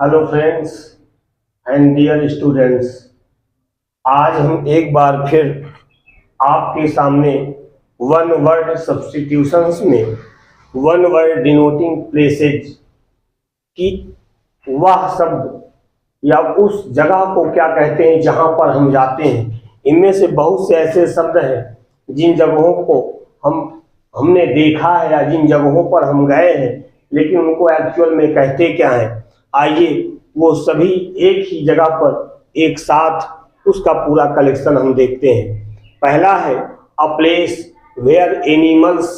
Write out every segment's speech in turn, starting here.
Hello friends and dear students. आज हम एक बार फिर आपके सामने वन वर्ड सब्स्टिट्यूशंस में वन वर्ड डिनोटिंग प्लेसेज की वह शब्द या उस जगह को क्या कहते हैं जहां पर हम जाते हैं। इनमें से बहुत से ऐसे शब्द हैं जिन जगहों को हमने देखा है या जिन जगहों पर हम गए हैं, लेकिन उनको एक्चुअल में कहते क्या हैं। आइए वो सभी एक ही जगह पर एक साथ उसका पूरा कलेक्शन हम देखते हैं। पहला है a place where animals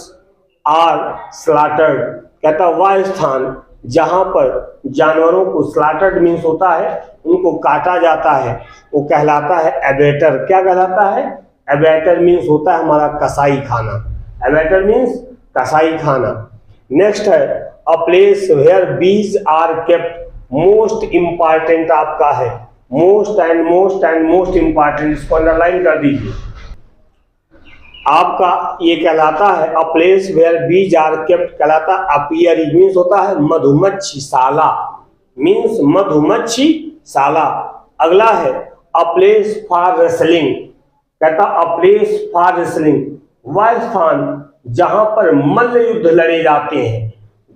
are slaughtered. कहता वह स्थान जहां पर जानवरों को स्लॉटर्ड मीन्स होता है उनको काटा जाता है, वो कहलाता है एबेटर। क्या कहलाता है? एबेटर मीन्स होता है हमारा कसाई खाना। एबेटर मीन्स कसाई खाना। नेक्स्ट है a place where bees are kept. Most important आपका है, most and most and most important, इसको अंडरलाइन कर दीजिए। आपका ये कहलाता है a place where bees are kept, कहलाता अपियरी मीन्स होता है मधुमक्खी शाला, मीन्स मधुमक्खी शाला। अगला है अ प्लेस फॉर रेसलिंग। कहता अ प्लेस फॉर रेसलिंग वह स्थान जहां पर मल्ल युद्ध लड़े जाते हैं।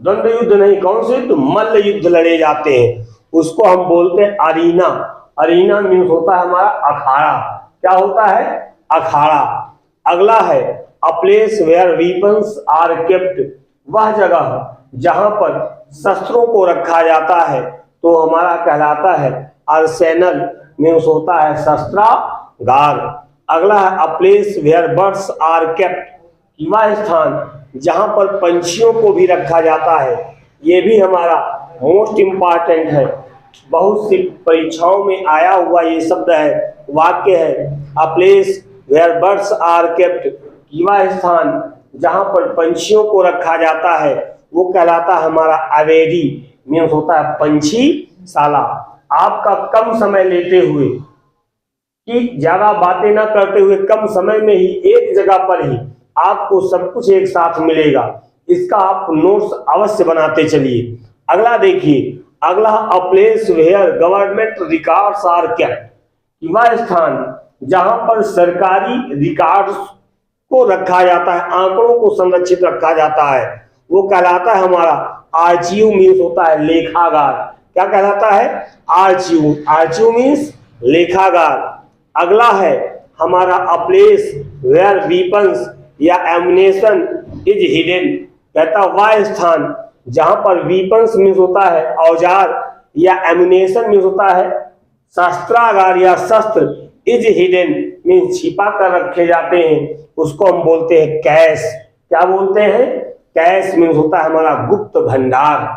द्वंद्व युद्ध नहीं, कौन से युद्ध? मल्ल युद्ध लड़े जाते हैं, उसको हम बोलते हैं अरीना। अरीना मीन्स होता है हमारा अखाड़ा। क्या होता है? अखाड़ा। अगला है a place where weapons are kept. वह जगह जहां पर शस्त्रों को रखा जाता है तो हमारा कहलाता है आर्सेनल, मीन्स होता है शस्त्रागार। अगला है a place where birds are kept. वह स्थान जहां पर पंछियों को भी रखा जाता है, ये भी हमारा मोस्ट इंपॉर्टेंट है। बहुत सी परीक्षाओं में आया हुआ ये शब्द है, वाक्य है a place where birds are kept. वह स्थान जहां पर पंछियों को रखा जाता है वो कहलाता है हमारा अवेरी, मीन्स होता है पंछी शाला। आपका कम समय लेते हुए कि ज्यादा बातें ना करते हुए कम समय में ही एक जगह पर ही आपको सब कुछ एक साथ मिलेगा, इसका आप नोट्स अवश्य बनाते चलिए। अगला देखिए, अगला a place where government records are kept. वह स्थान जहां पर सरकारी रिकॉर्ड्स को रखा जाता है, आंकड़ों को संरक्षित रखा जाता है, वो कहलाता है हमारा आर्चीव, मीन्स होता है लेखागार। क्या कहलाता है? आर्चीव। आर्चीव मीन्स लेखागार। अगला है हमारा अ प्लेस वेयर वीपन्स या एमुनेशन इज हिडन। कहता वह स्थान जहां पर वीपन्स मीन्स होता है औजार या एमुनेशन मीन्स होता है शस्त्रागार या शस्त्र, इज हिडन मीन्स छिपा कर रखे जाते हैं, उसको हम बोलते हैं कैश। क्या बोलते हैं? कैश मीन्स होता है हमारा गुप्त भंडार।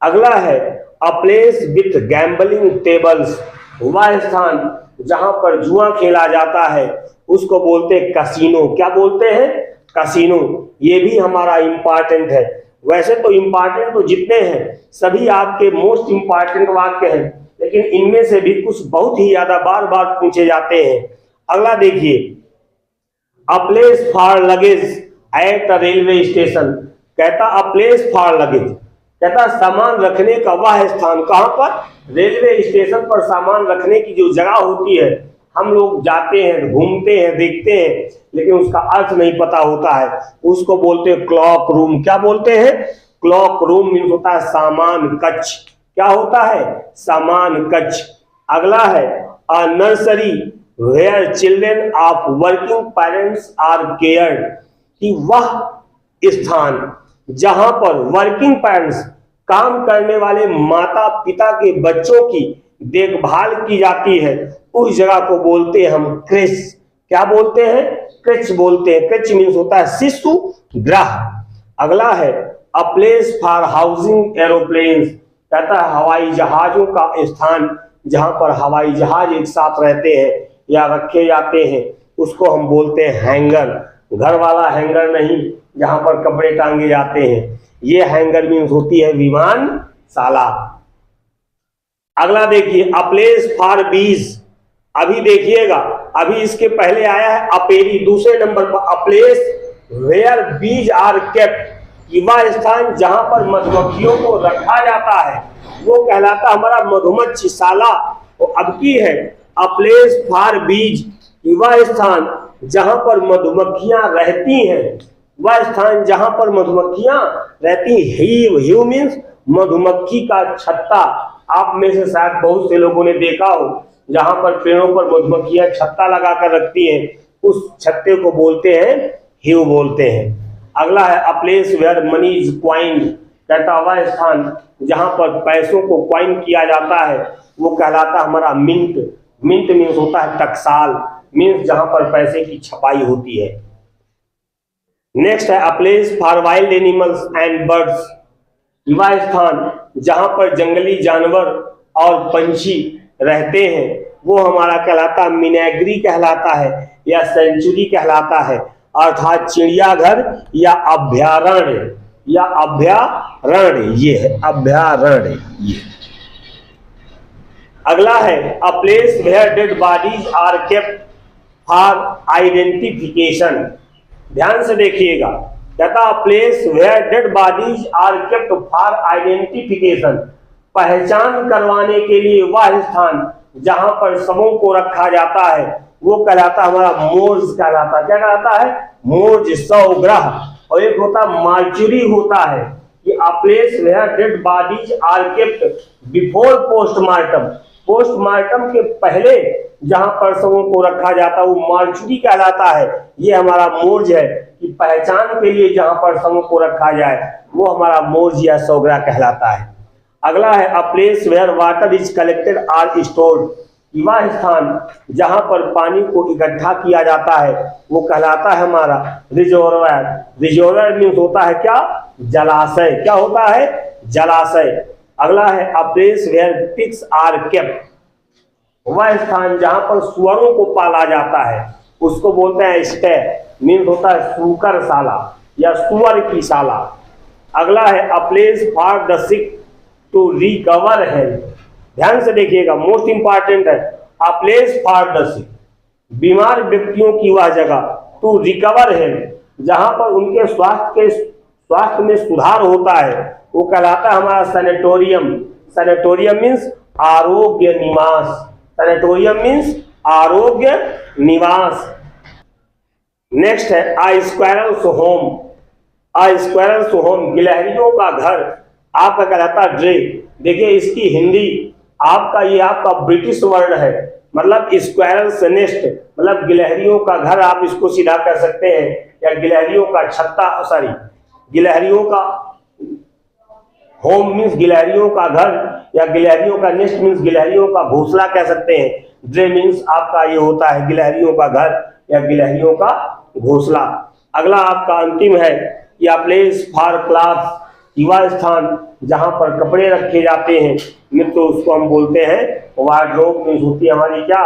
अगला है a place with gambling tables. वह स्थान जहां पर जुआ खेला जाता है उसको बोलते हैं कसिनो। क्या बोलते हैं? कसिनो। ये भी हमारा इंपॉर्टेंट है। वैसे तो इंपॉर्टेंट तो जितने हैं सभी आपके मोस्ट इंपॉर्टेंट वाक्य हैं, लेकिन इनमें से भी कुछ बहुत ही ज्यादा बार बार पूछे जाते हैं। अगला देखिए अ place for luggage at a railway station. कहता अ प्लेस फॉर लगेज, कहता सामान रखने का वह स्थान। कहां पर? रेलवे स्टेशन पर सामान रखने की जो जगह होती है, हम लोग जाते हैं, घूमते हैं, देखते हैं, लेकिन उसका अर्थ नहीं पता होता है, उसको बोलते हैं क्लॉक रूम। क्या बोलते हैं? क्लॉक रूम मीन्स होता है सामान कक्ष। क्या होता है? सामान कक्ष। अगला है a nursery where children of working parents are cared. कि वह स्थान जहां पर वर्किंग पेरेंट्स, काम करने वाले माता पिता के बच्चों की देखभाल की जाती है, उस जगह को बोलते हैं हम क्रेच। क्या बोलते हैं? क्रेच बोलते हैं। क्रेच मीन्स होता है शिशु गृह। अगला है a place for housing aeroplanes. कहता है हवाई जहाजों का स्थान जहां पर हवाई जहाज एक साथ रहते हैं या रखे जाते हैं, उसको हम बोलते हैं हैंगर। घर वाला हैंगर नहीं जहां पर कपड़े टांगे जाते हैं, ये हैंगर मीन्स होती है विमानशाला। अगला देखिए अ प्लेस फॉर बीज। अभी देखिएगा, अभी इसके पहले आया है अपेरी, दूसरे नंबर पर अ place where bees are kept. वह स्थान जहां पर मधुमक्खियों को रखा जाता है वो कहलाता हमारा मधुमक्षिशाला। और अब की है अ प्लेस फॉर बीज, वह स्थान जहां पर मधुमक्खियां रहती हैं, वह स्थान जहां पर मधुमक्खियां रहती। हिव मीन्स मधुमक्खी का छत्ता। आप में से शायद बहुत से लोगों ने देखा हो जहां पर पेड़ों पर मधुमक्खियां छत्ता लगाकर रखती हैं, उस छत्ते को बोलते हैं हिव बोलते हैं। अगला है a place where money is coined, कहता हुआ स्थान जहां पर पैसों को क्वाइन किया जाता है वो कहलाता हमारा मिंट। मिंट मीन्स होता है टकसाल, मीन्स जहां पर पैसे की छपाई होती है। नेक्स्ट है a place for wild animals and birds, वह स्थान जहां पर जंगली जानवर और पंछी रहते हैं वो हमारा कहलाता मिनेगरी कहलाता है या सेंचुरी कहलाता है, अर्थात चिड़ियाघर या अभ्यारण्य। या अभ्यारण्य, ये है अभ्यारण्य। ये अगला है a place where dead bodies are kept for identification. ध्यान से देखिएगा, कहता place where dead bodies are kept for identification, पहचान करवाने के लिए वह स्थान जहां पर शवों को रखा जाता है वो कहलाता हमारा मोर्ज कहलाता। क्या कहलाता है? मोर्ज, शवगृह। और एक होता मार्चुरी होता है कि a place where dead bodies are kept before postmortem, postmortem के पहले जहां पर शवों को रखा जाता है वो मार्चुरी कहलाता है। ये हमारा मोर्ज है कि पहचान के लिए जहां पर शवों को रखा जाए वो हमारा मोर्ज या शवगृह कहलाता है। अगला है a place where water is collected or stored, वह स्थान जहां पर पानी को इकट्ठा किया जाता है वो कहलाता है हमारा रिजर्वायर। रिजर्वायर मीन्स होता है क्या? जलाशय। क्या होता है? जलाशय। अगला है a place where pigs are kept, वह स्थान जहां पर सुअरों को पाला जाता है उसको बोलते हैं स्टे, मीन्स होता है सूकर शाला या सुअर की शाला। अगला है a place for the sick to recover health. ध्यान से देखिएगा, मोस्ट इंपॉर्टेंट है a place for the sick, बीमार व्यक्तियों की वह जगह, टू रिकवर हेल्थ, जहां पर उनके स्वास्थ्य में सुधार होता है वो कहलाता है हमारा सैनिटोरियम। सैनिटोरियम मीन्स आरोग्य निवास। सैनिटोरियम मीन्स आरोग्य निवास। नेक्स्ट है अ स्क्वायरल्स होम। अ स्क्वायरल्स होम, गिलहरियों का घर आपका कहलाता ड्रे। देखिए इसकी हिंदी आपका ब्रिटिश वर्ड है, मतलब स्क्वायरल्स नेस्ट, मतलब गिलहरियों का घर आप इसको सीधा कर सकते हैं, या गिलहरियों का छत्ता, सॉरी गिलहरियों का होम मीन्स गिलहरियों का घर, या गिलहरियों का नेस्ट मीन्स गिलहरियों का घोंसला कह सकते हैं। ड्रे मीन्स आपका ये होता है गिलहरियों का घर या गिलहरियों का घोंसला। अगला आपका अंतिम है या प्लेस फॉर क्लॉथ्स, वह स्थान जहां पर कपड़े रखे जाते हैं मित्रों उसको हम बोलते हैं वार्डरोब, मीन्स होती है हमारी क्या?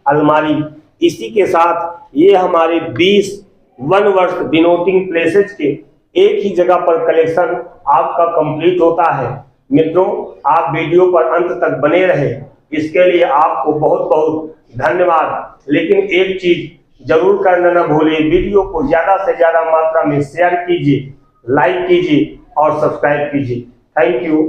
अलमारी। इसी के साथ ये हमारे 20 वन वर्ड्स डिनोटिंग प्लेसेस के एक ही जगह पर कलेक्शन आपका कंप्लीट होता है। मित्रों आप वीडियो पर अंत तक बने रहे, इसके लिए आपको बहुत बहुत धन्यवाद। लेकिन एक चीज जरूर करना न भूलिए, वीडियो को ज्यादा से ज्यादा मात्रा में शेयर कीजिए, लाइक कीजिए और सब्सक्राइब कीजिए। Thank you.